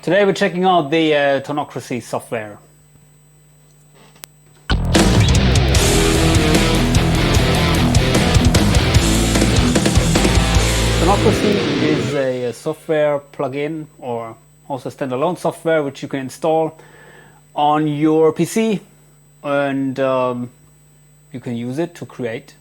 Today we're checking out the Tonocracy software. Tonocracy is a software plugin or also standalone software which you can install on your PC, and you can use it to create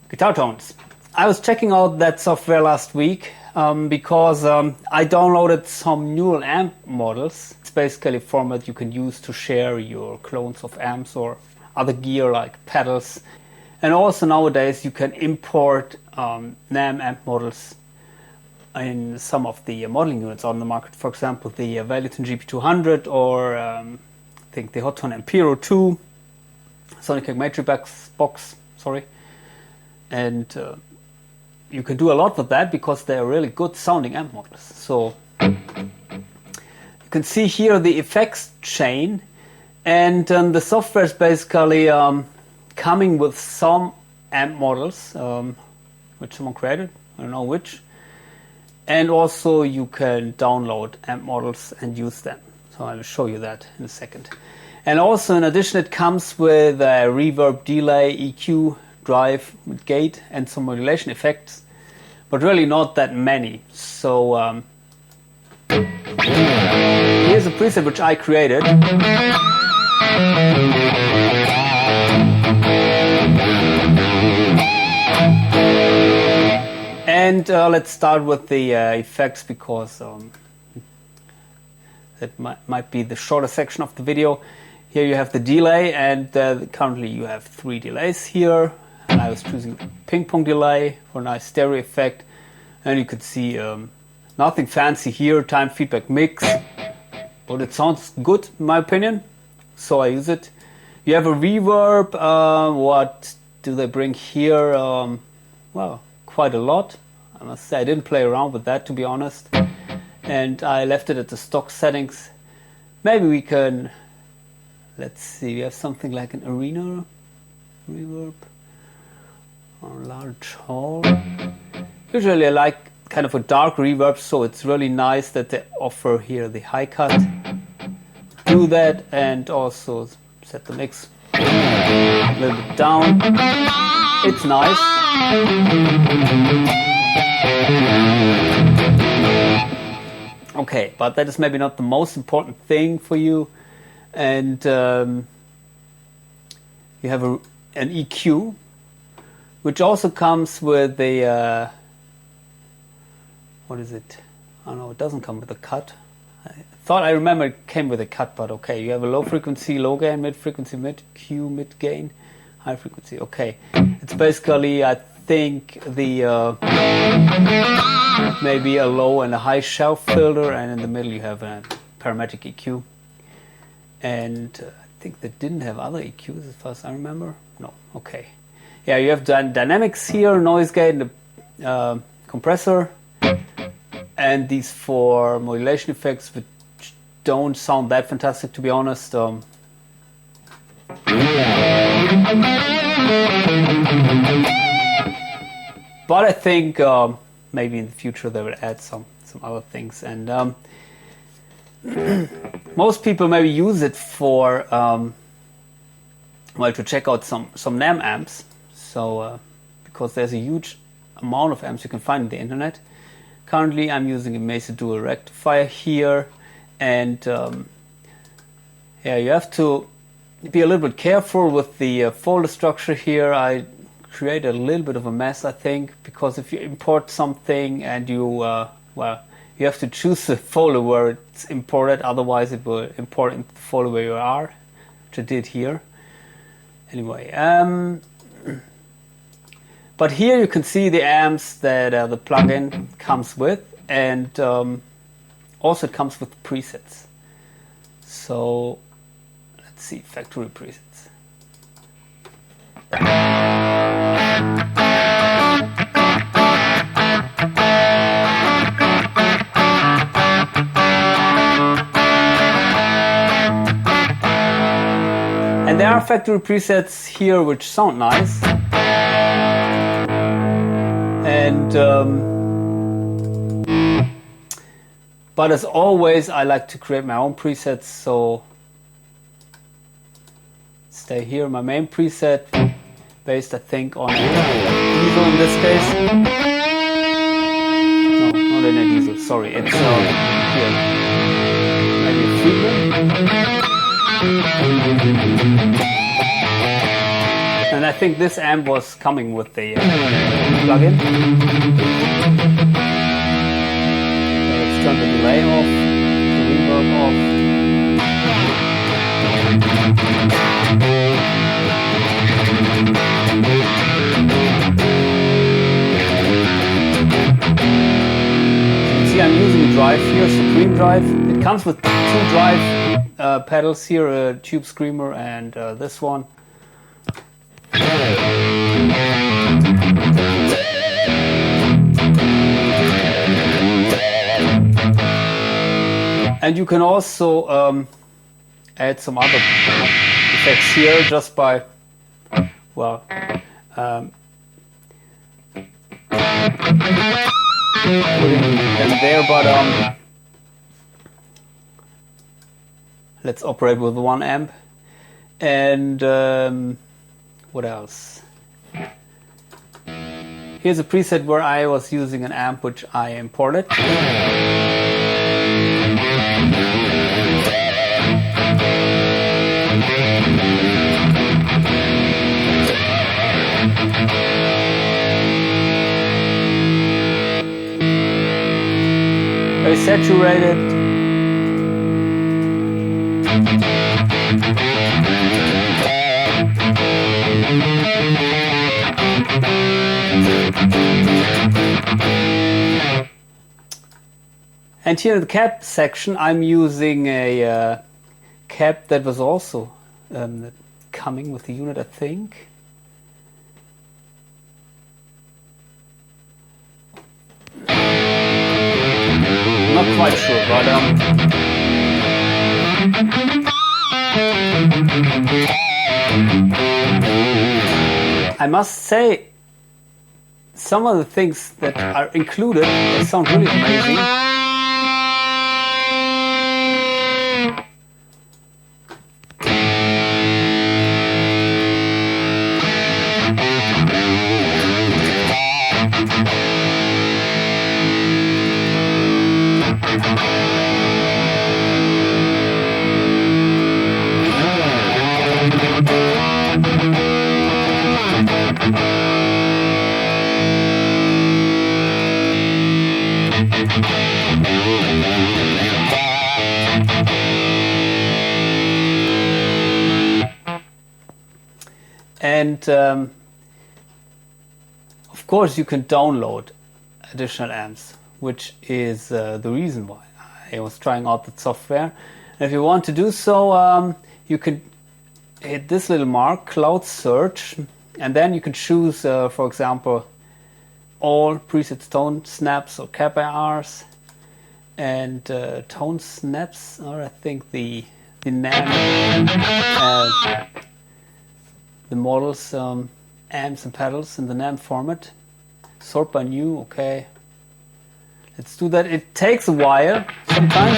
guitar tones. I was checking out that software last week because I downloaded some neural amp models. It's basically a format you can use to share your clones of amps or other gear like pedals. And also nowadays you can import NAM amp models in some of the modeling units on the market. For example, the Valeton GP-200 or I think the Hotone Ampero 2 Sonic Matrix box, sorry. And you can do a lot with that because they are really good sounding amp models. So you can see here the effects chain, and the software is basically coming with some amp models which someone created, I don't know which, and also you can download amp models and use them. So I'll show you that in a second. And also in addition it comes with a reverb, delay, EQ, drive with gate and some modulation effects, but really not that many. So here's a preset which I created. And let's start with the effects because that might be the shorter section of the video. Here you have the delay, and currently you have 3 delays here. And I was choosing ping pong delay for a nice stereo effect, and you could see nothing fancy here, time feedback mix, but it sounds good in my opinion, so I use it. You have a reverb. What do they bring here? Well, quite a lot. I must say I didn't play around with that, to be honest, and I left it at the stock settings. Maybe we can, let's see, we have something like an arena reverb. Large hall. Usually I like kind of a dark reverb, so it's really nice that they offer here the high cut. Do that and also set the mix a little bit down. It's nice. Okay, but that is maybe not the most important thing for you. And you have an EQ, which also comes with the, what is it? Oh no, it doesn't come with a cut. I thought I remember it came with a cut, but okay. You have a low frequency, low gain, mid frequency, mid Q, mid gain, high frequency. Okay, it's basically, I think, the maybe a low and a high shelf filter, and in the middle you have a parametric EQ. And I think they didn't have other EQs as far as I remember. No, okay. Yeah, you have dynamics here, noise gate, and the compressor, and these 4 modulation effects, which don't sound that fantastic, to be honest. But I think maybe in the future they will add some other things. And most people maybe use it for well, to check out some NAM amps. So because there's a huge amount of amps you can find on the internet. Currently I'm using a Mesa Dual rectifier here, and yeah, you have to be a little bit careful with the folder structure here. I created a little bit of a mess, I think, because if you import something and you well, you have to choose the folder where it's imported, otherwise it will import into the folder where you are, which I did here. Anyway, but here you can see the amps that the plugin comes with, and also it comes with presets. So let's see, factory presets. are factory presets here which sound nice. And but as always, I like to create my own presets, so stay here. My main preset, based I think on diesel in this case. No, not in a diesel. Sorry, it's here. Maybe a Friedman. And I think this amp was coming with the plugin. Let's turn the delay off, the reverb off. You can see I'm using a drive here, Supreme Drive. It comes with 2 drive pedals here, a Tube Screamer and this one. And you can also add some other effects here just by, well, putting them there, but let's operate with 1 amp. And what else? Here's a preset where I was using an amp which I imported. Very saturated. And here in the cap section, I'm using a cap that was also coming with the unit, I think. Not quite sure, but I must say, some of the things that are included, they sound really amazing. And of course you can download additional amps, which is the reason why I was trying out the software. And if you want to do so, you can hit this little mark, Cloud Search, and then you can choose, for example, all presets, tone snaps or cap IRs, and tone snaps are, I think, the NAM, the models, amps and pedals in the NAM format. Sort by new, okay. Let's do that. It takes a while sometimes.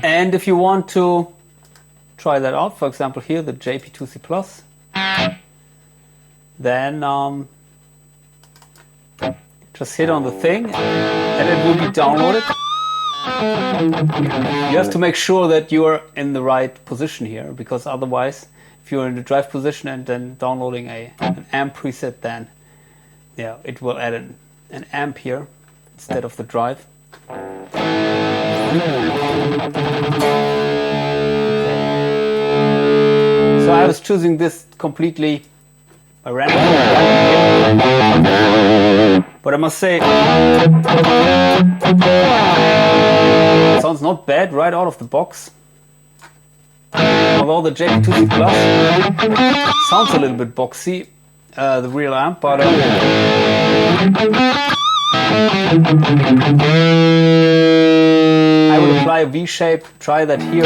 And if you want to try that out, for example here, the JP2C Plus, then just hit on the thing and it will be downloaded. You have to make sure that you are in the right position here, because otherwise, if you're in the drive position and then downloading an amp preset, then yeah, it will add an amp here instead of the drive. So I was choosing this completely by random, but I must say, it sounds not bad right out of the box. Although the JP2C Plus sounds a little bit boxy, the real amp, but I would apply a V shape, try that here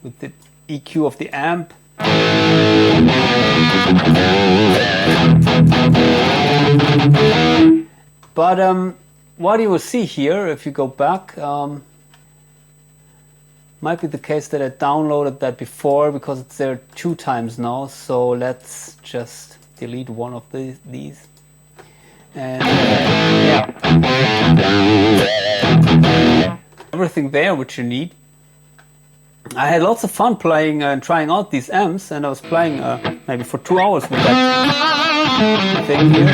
with the EQ of the amp. But what you will see here, if you go back, might be the case that I downloaded that before because it's there 2 times now. So let's just delete one of these. And yeah, everything there which you need. I had lots of fun playing and trying out these amps, and I was playing maybe for 2 hours with that thing here.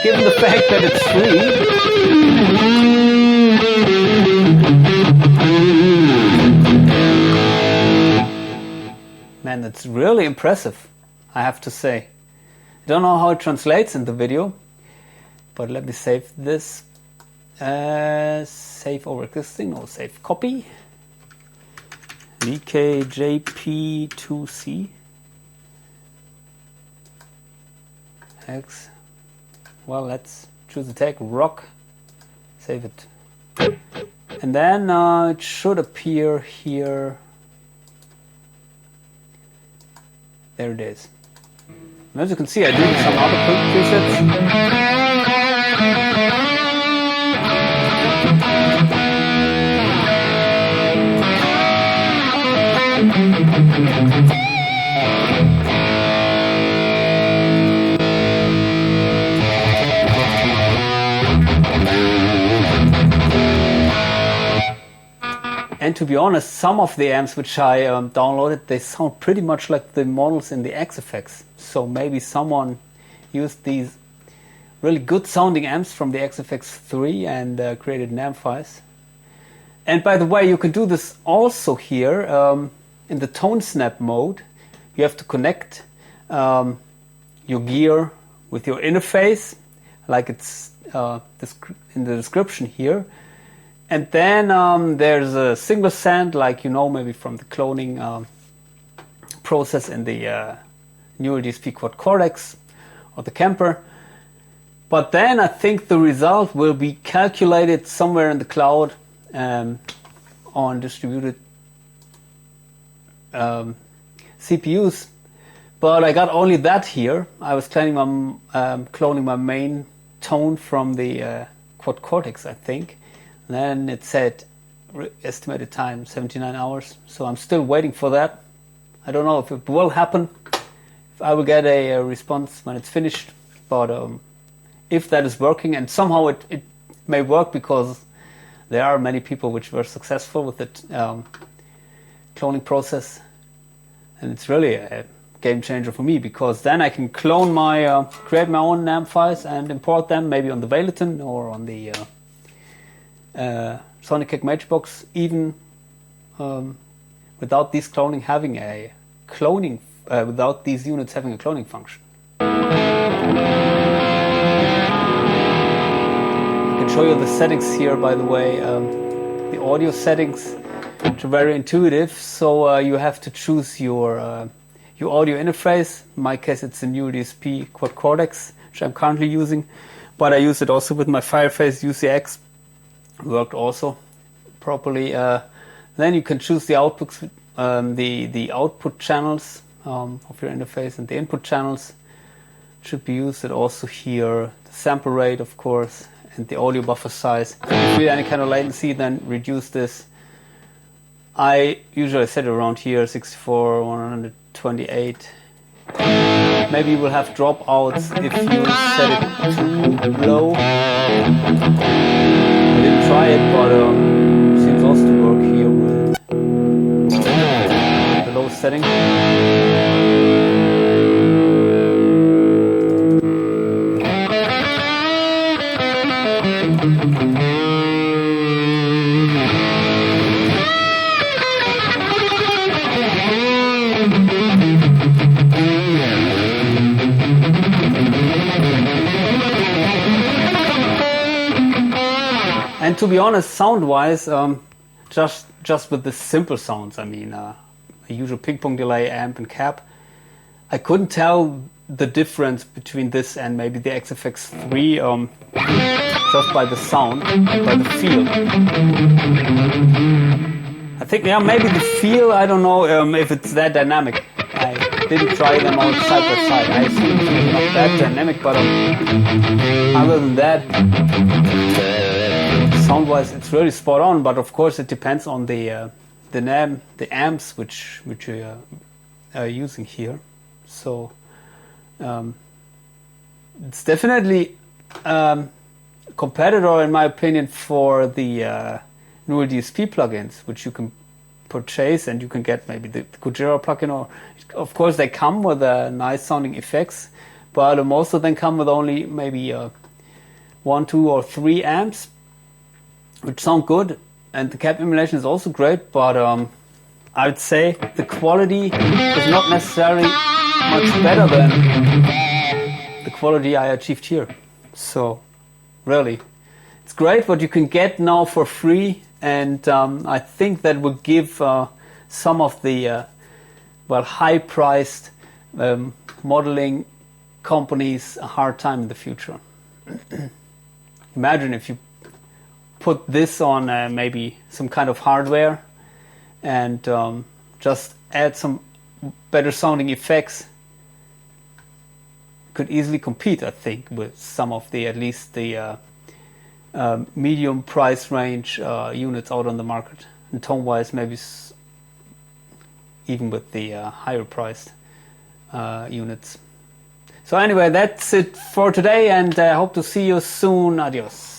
Given the fact that it's free, man, that's really impressive, I have to say. I don't know how it translates in the video, but let me save this. Save over existing, or save copy. VKJP2C. X. Well, let's choose the tag rock, save it, and then it should appear here. There it is. And as you can see, I did some other presets. And to be honest, some of the amps which I downloaded, they sound pretty much like the models in the AxeFx. So maybe someone used these really good sounding amps from the AxeFx III and created an amplifiers. And by the way, you can do this also here in the tone snap mode. You have to connect your gear with your interface, like it's in the description here. And then there's a single send, like you know, maybe from the cloning process in the newer DSP quad Cortex or the Kemper. But then I think the result will be calculated somewhere in the cloud on distributed CPUs. But I got only that here. I was cloning my main tone from the quad Cortex, I think. And then it said estimated time 79 hours. So I'm still waiting for that. I don't know if it will happen, if I will get a response when it's finished. But if that is working, and somehow it may work, because there are many people which were successful with the cloning process. And it's really a game changer for me, because then I can clone my, create my own amplifiers and import them maybe on the Valeton or on the Sonic Kick Matchbox, even without these cloning having a cloning, without these units having a cloning function. I can show you the settings here, by the way, the audio settings, which are very intuitive. So you have to choose your audio interface. In my case, it's the new DSP quad Cortex, which I'm currently using, but I use it also with my Fireface UCX. Worked also properly. Then you can choose the outputs, the output channels of your interface, and the input channels should be used. And also here the sample rate, of course, and the audio buffer size. If you have any kind of latency, then reduce this. I usually set it around here, 64, 128. Maybe you will have dropouts if you set it too low. I didn't try it, but seems also to work here with the low setting. to be honest, sound-wise, just with the simple sounds, I mean, a usual ping-pong delay, amp and cap, I couldn't tell the difference between this and maybe the AxeFx III, just by the sound and by the feel. I think, yeah, maybe the feel, I don't know if it's that dynamic. I didn't try them all side by side. I assume it's maybe not that dynamic, but other than that, sound-wise, it's really spot on. But of course, it depends on the amps which we are using here. So it's definitely a competitor, in my opinion, for the Mooer DSP plugins, which you can purchase, and you can get maybe the Gojira plugin, or of course they come with nice sounding effects, but most of them come with only maybe 1, 2 or 3 amps, which sound good, and the cap emulation is also great, but I would say the quality is not necessarily much better than the quality I achieved here. So really, it's great what you can get now for free, and I think that will give some of the high-priced modeling companies a hard time in the future. Imagine if you put this on maybe some kind of hardware and just add some better sounding effects. Could easily compete, I think, with some of the, at least the medium price range units out on the market, and tone-wise maybe even with the higher priced units. So anyway, that's it for today, and I hope to see you soon. Adios.